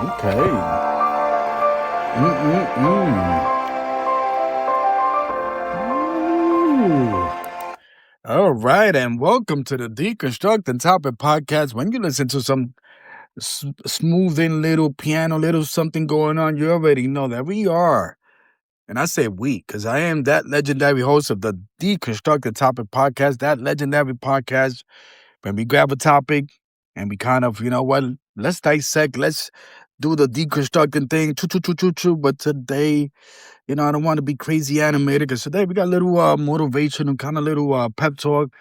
Okay. Mm-mm-mm. Ooh. All right, and welcome to the Deconstructing Topic podcast. When you listen to some smoothing little piano, little something going on, you already know that we are. And I say we, because I am that legendary host of the Deconstructing Topic podcast, that legendary podcast. When we grab a topic and we kind of, let's dissect, let's do the deconstructing thing, choo. But today, I don't want to be crazy animated because today we got a little motivational, kind of little pep talk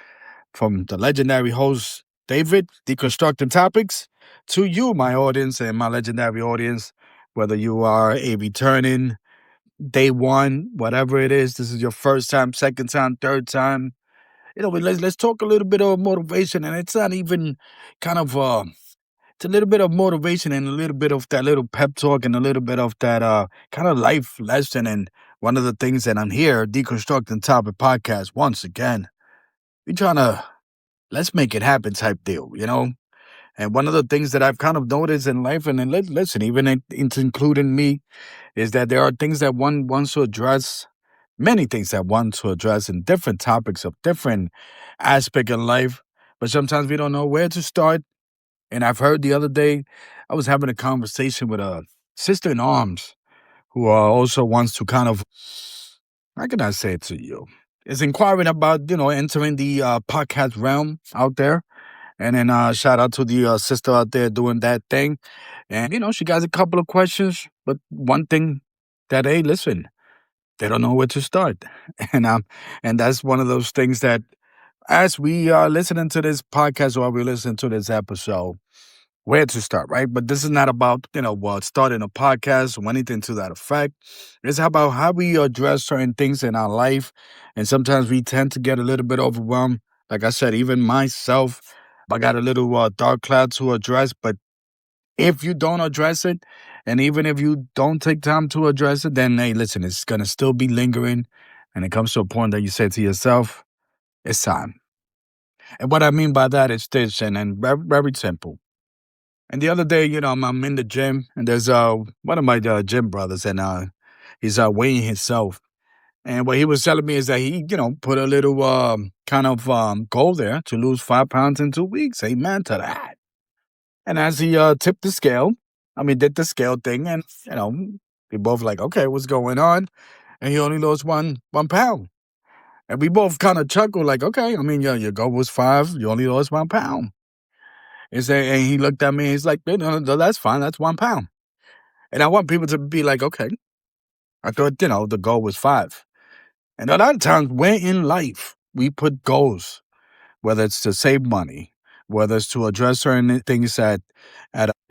from the legendary host, David, Deconstructing Topics, to you, my audience and my legendary audience, whether you are a returning day one, whatever it is, this is your first time, second time, third time. Let's talk a little bit of motivation, and it's not even kind of it's a little bit of motivation and a little bit of that little pep talk and a little bit of that kind of life lesson. And one of the things that I'm here, Deconstructing Topic podcast, once again, we trying to let's make it happen type deal. And one of the things that I've kind of noticed in life, and then listen, even it's including me, is that there are things that one wants to address, many things that one to address in different topics of different aspect of life, but sometimes we don't know where to start. And I've heard the other day, I was having a conversation with a sister in arms who also wants to kind of, how can I say it to you? Is inquiring about, entering the podcast realm out there. And then shout out to the sister out there doing that thing. And, she got a couple of questions, but one thing that, hey, listen, they don't know where to start. And that's one of those things that as we are listening to this podcast or we listen to this episode, where to start, right? But this is not about, starting a podcast or anything to that effect. It's about how we address certain things in our life. And sometimes we tend to get a little bit overwhelmed. Like I said, even myself, I got a little dark cloud to address. But if you don't address it, and even if you don't take time to address it, then, hey, listen, it's going to still be lingering. And it comes to a point that you say to yourself, it's time. And what I mean by that is this, and very, very simple. And the other day, I'm in the gym, and there's one of my gym brothers, and he's weighing himself. And what he was telling me is that he, put a little kind of goal there to lose 5 pounds in 2 weeks. Amen to that. And as he tipped the scale, did the scale thing, and we both like, okay, what's going on? And he only lost one pound. And we both kind of chuckled, like, okay, your goal was 5, you only lost 1 pound. And he looked at me, he's like, no, that's fine, that's 1 pound. And I want people to be like, okay, I thought, the goal was 5. And a lot of times when in life, we put goals, whether it's to save money, whether it's to address certain things at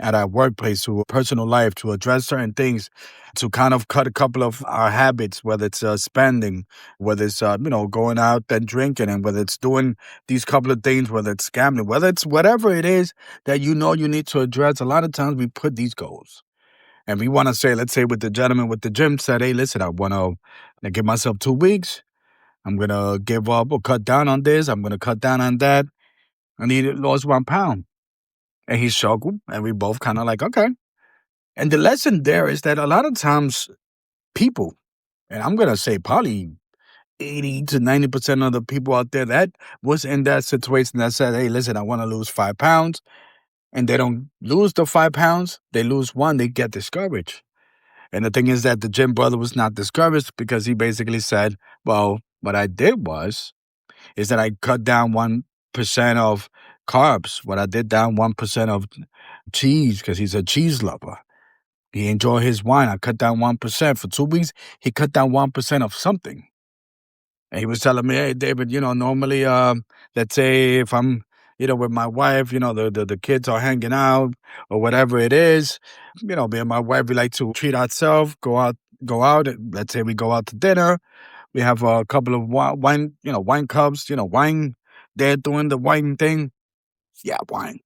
our workplace, to a personal life, to address certain things, to kind of cut a couple of our habits, whether it's spending, whether it's, going out and drinking, and whether it's doing these couple of things, whether it's scamming, whether it's whatever it is that you need to address. A lot of times we put these goals. And we want to say, let's say with the gentleman with the gym said, hey, listen, I want to give myself 2 weeks. I'm going to give up or cut down on this. I'm going to cut down on that. And he lost 1 pound. And he struggled. And we both kind of like, okay. And the lesson there is that a lot of times people, and I'm going to say probably 80 to 90% of the people out there that was in that situation that said, hey, listen, I want to lose 5 pounds. And they don't lose the 5 pounds. They lose 1. They get discouraged. And the thing is that the gym brother was not discouraged because he basically said, well, what I did is that I cut down 1% of carbs. What I did down 1% of cheese because he's a cheese lover. He enjoyed his wine. I cut down 1%. For 2 weeks, he cut down 1% of something. And he was telling me, hey, David, normally, let's say if I'm, with my wife, the kids are hanging out or whatever it is, me and my wife, we like to treat ourselves, go out. Let's say we go out to dinner. We have a couple of wine, wine cups, wine. They're doing the wine thing. Yeah, wine.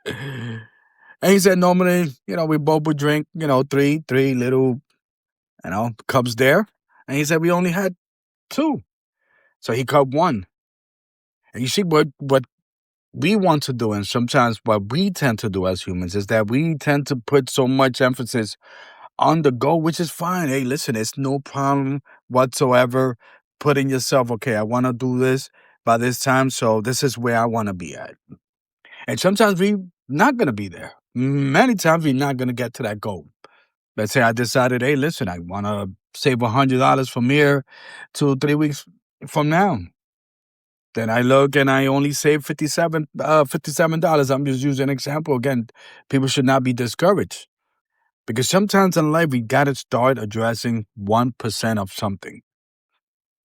And he said normally, we both would drink, three little, cups there. And he said we only had 2. So he cut 1. And you see what we want to do, and sometimes what we tend to do as humans, is that we tend to put so much emphasis on the goal, which is fine. Hey, listen, it's no problem whatsoever putting yourself, okay, I want to do this by this time, so this is where I want to be at. And sometimes we not going to be there. Many times we're not going to get to that goal. Let's say I decided, hey, listen, I want to save $100 from here to 3 weeks from now. Then I look and I only save $57. I'm just using an example. Again, people should not be discouraged. Because sometimes in life, we got to start addressing 1% of something.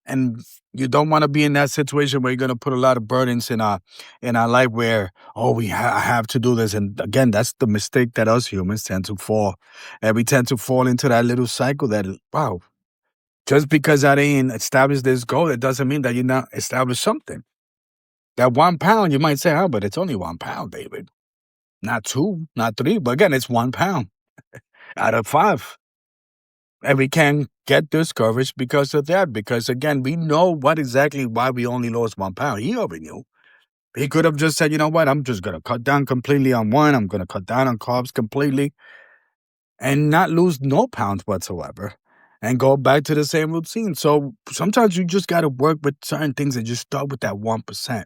And you don't want to be in that situation where you're going to put a lot of burdens in our life where, oh, I have to do this. And again, that's the mistake that us humans tend to fall. And we tend to fall into that little cycle that, wow, just because I didn't establish this goal, it doesn't mean that you're not established something. That 1 pound, you might say, oh, but it's only 1 pound, David. Not 2, not 3. But again, it's 1 pound out of 5. And we can get discouraged because of that. Because again, we know why we only lost 1 pound. He already knew. He could have just said, you know what, I'm just going to cut down completely on wine. I'm going to cut down on carbs completely and not lose no pounds whatsoever and go back to the same routine. So sometimes you just got to work with certain things and just start with that 1%.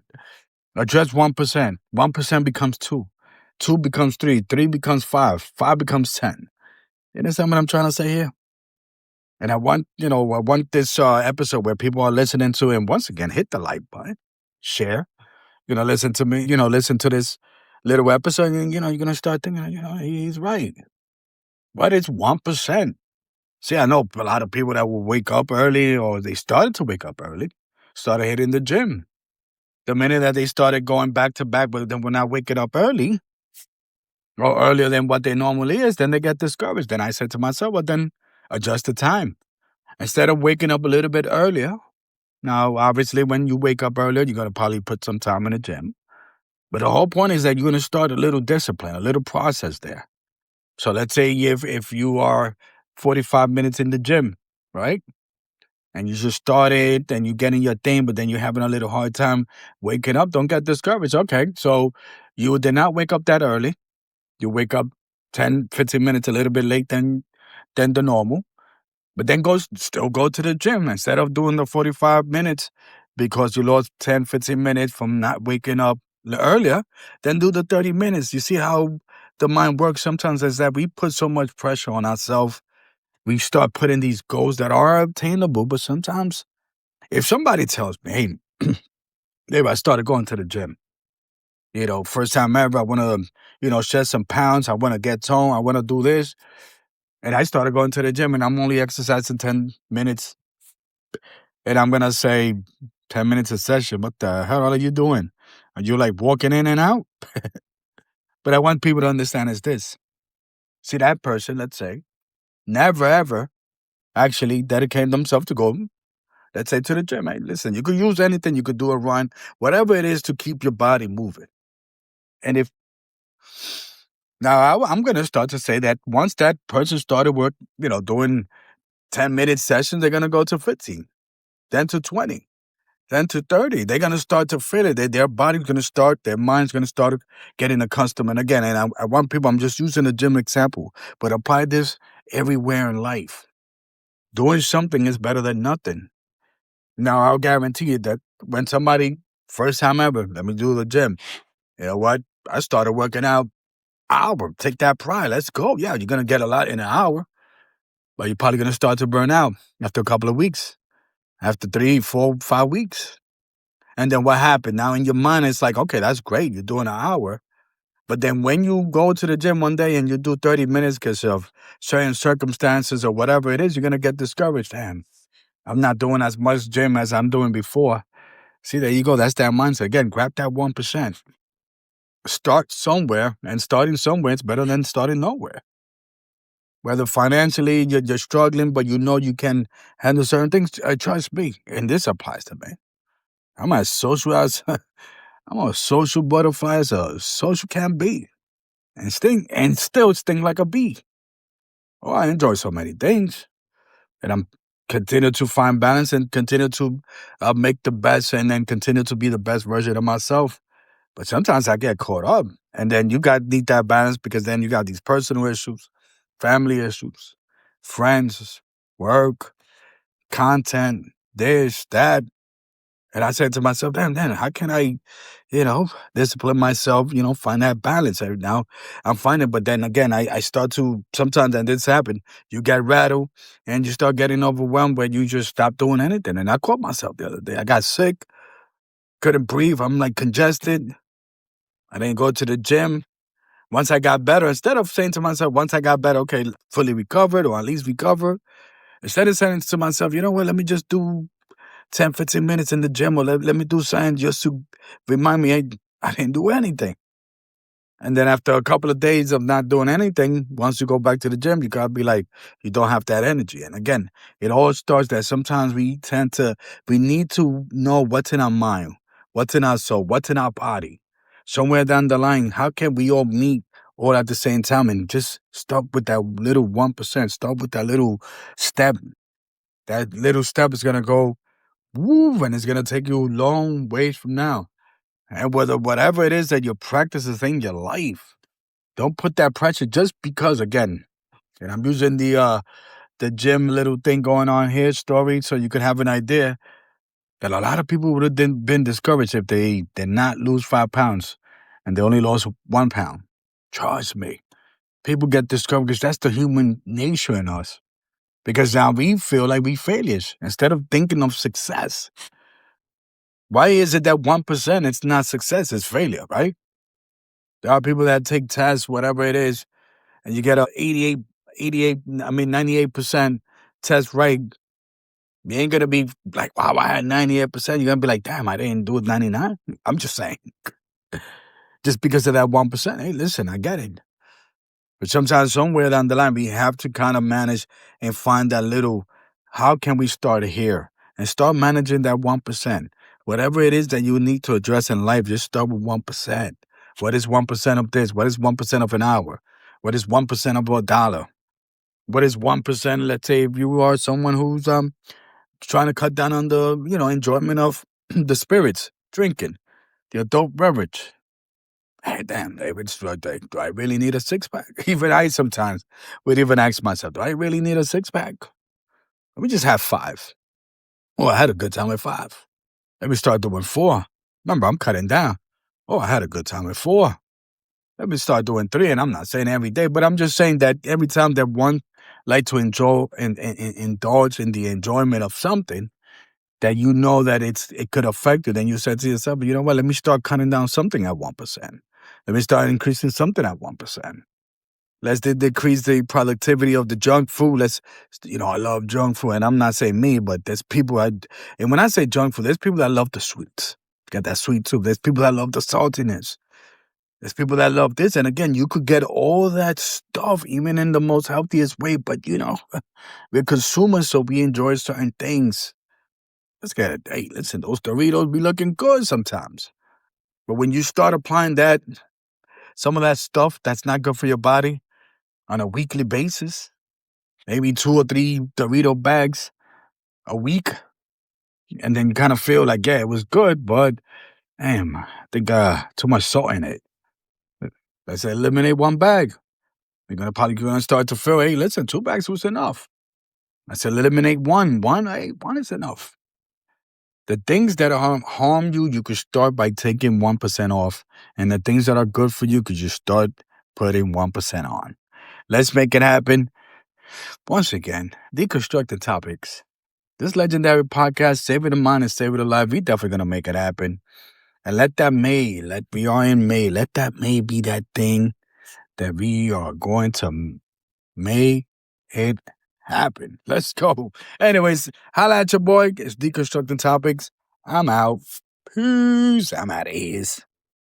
Address 1%. 1% becomes 2. 2 becomes 3. 3 becomes 5. 5 becomes 10. You understand what I'm trying to say here? And I want this episode where people are listening to, and once again, hit the like button, share, listen to me, listen to this little episode, and, you're going to start thinking, he's right. But it's 1%. See, I know a lot of people that will wake up early, or they started to wake up early, started hitting the gym. The minute that they started going back to back, but then we're not waking up early, or earlier than what they normally is, then they get discouraged. Then I said to myself, well, then adjust the time. Instead of waking up a little bit earlier, now, obviously, when you wake up earlier, you're going to probably put some time in the gym. But the whole point is that you're going to start a little discipline, a little process there. So let's say if you are 45 minutes in the gym, right? And you just started and you're getting your thing, but then you're having a little hard time waking up, don't get discouraged. Okay, so you did not wake up that early. You wake up 10, 15 minutes a little bit late than the normal. But then still go to the gym instead of doing the 45 minutes because you lost 10, 15 minutes from not waking up earlier. Then do the 30 minutes. You see how the mind works sometimes is that we put so much pressure on ourselves. We start putting these goals that are obtainable, but sometimes if somebody tells me, hey, Dave, I started going to the gym. First time ever, I want to, shed some pounds. I want to get toned. I want to do this. And I started going to the gym and I'm only exercising 10 minutes. And I'm going to say 10 minutes a session. What the hell are you doing? Are you like walking in and out? But I want people to understand is this. See, that person, let's say, never ever actually dedicate themselves to go, let's say, to the gym. Hey, listen, you could use anything. You could do a run, whatever it is to keep your body moving. And now I'm going to start to say that once that person started work, doing 10-minute sessions, they're going to go to 15, then to 20, then to 30. They're going to start to feel it. Their body's going to start, their mind's going to start getting accustomed. And again, and I want people, I'm just using the gym example, but apply this everywhere in life. Doing something is better than nothing. Now, I'll guarantee you that when somebody, first time ever, let me do the gym. You know what? I started working out hour. Take that pride. Let's go. Yeah, you're going to get a lot in an hour, but you're probably going to start to burn out after a couple of weeks, after 3, 4, 5 weeks. And then what happened? Now in your mind, it's like, okay, that's great. You're doing an hour. But then when you go to the gym one day and you do 30 minutes because of certain circumstances or whatever it is, you're going to get discouraged. Damn, I'm not doing as much gym as I'm doing before. See, there you go. That's that mindset. Again, grab that 1%. Start somewhere, and starting somewhere is better than starting nowhere. Whether financially you're struggling, but you can handle certain things, trust me, and this applies to me. I'm as social as I'm a social butterfly as a social can be, and still sting like a bee. Oh, I enjoy so many things, and I'm continue to find balance and continue to make the best, and then continue to be the best version of myself. But sometimes I get caught up. And then you need that balance because then you got these personal issues, family issues, friends, work, content, this, that. And I said to myself, damn, how can I, discipline myself, find that balance right now. I'm finding, but then again, I start to, sometimes, and this happen, you get rattled and you start getting overwhelmed where you just stop doing anything. And I caught myself the other day. I got sick, couldn't breathe. I'm like congested. I didn't go to the gym. Once I got better, instead of saying to myself, once I got better, okay, fully recovered or at least recovered, instead of saying to myself, you know what, let me just do 10, 15 minutes in the gym or let me do something just to remind me, hey, I didn't do anything. And then after a couple of days of not doing anything, once you go back to the gym, you gotta be like, you don't have that energy. And again, it all starts that sometimes we need to know what's in our mind, what's in our soul, what's in our body. Somewhere down the line, how can we all meet all at the same time and just start with that little 1%, start with that little step. That little step is gonna go woo, and it's gonna take you a long ways from now. And whatever it is that you're practicing in your life, don't put that pressure just because, again, and I'm using the gym little thing going on here story so you could have an idea that a lot of people would have been discouraged if they did not lose 5 pounds and they only lost 1 pound. Trust me. People get discouraged because that's the human nature in us. Because now we feel like we failures instead of thinking of success. Why is it that 1% it's not success, it's failure, right? There are people that take tests, whatever it is, and you get a 98% test right. You ain't gonna be like, wow, I had 98%. You're gonna be like, damn, I didn't do it 99. I'm just saying. Just because of that 1%. Hey, listen, I get it. But sometimes somewhere down the line, we have to kind of manage and find that little, how can we start here? And start managing that 1%. Whatever it is that you need to address in life, just start with 1%. What is 1% of this? What is 1% of an hour? What is 1% of a dollar? What is 1%? Let's say if you are someone who's trying to cut down on the, enjoyment of the spirits, drinking, the adult beverage. Hey, damn, David, do I really need a 6-pack? Even I sometimes would even ask myself, do I really need a 6-pack? Let me just have 5. Oh, I had a good time with 5. Let me start doing 4. Remember, I'm cutting down. Oh, I had a good time with 4. Let me start doing 3, and I'm not saying every day, but I'm just saying that every time that one like to enjoy and indulge in the enjoyment of something, that you know that it could affect it, and you said to yourself, you know what, let me start cutting down something at 1%. Let me start increasing something at 1%. Let's decrease the productivity of the junk food. I love junk food, and I'm not saying me, but there's people, and when I say junk food, there's people that love the sweets. Got that sweet too. There's people that love the saltiness. There's people that love this. And again, you could get all that stuff, even in the most healthiest way, but we're consumers, so we enjoy certain things. Let's get it. Hey, listen, those Doritos be looking good sometimes. But when you start applying some of that stuff that's not good for your body on a weekly basis, maybe 2 or 3 Dorito bags a week, and then you kind of feel like, yeah, it was good, but damn, I think too much salt in it. Let's eliminate 1 bag. You're gonna start to feel, hey, listen, 2 bags was enough. Let's eliminate 1. 1 is enough. The things that harm you, you could start by taking 1% off. And the things that are good for you, could you start putting 1% on. Let's make it happen. Once again, Deconstructing Topics. This legendary podcast, Save It in Mind and Save It Alive, we definitely going to make it happen. And let that May be that thing that we are going to make it happen. Let's go. Anyways, holla at your boy. It's Deconstructing Topics. I'm out. Peace. I'm out of here.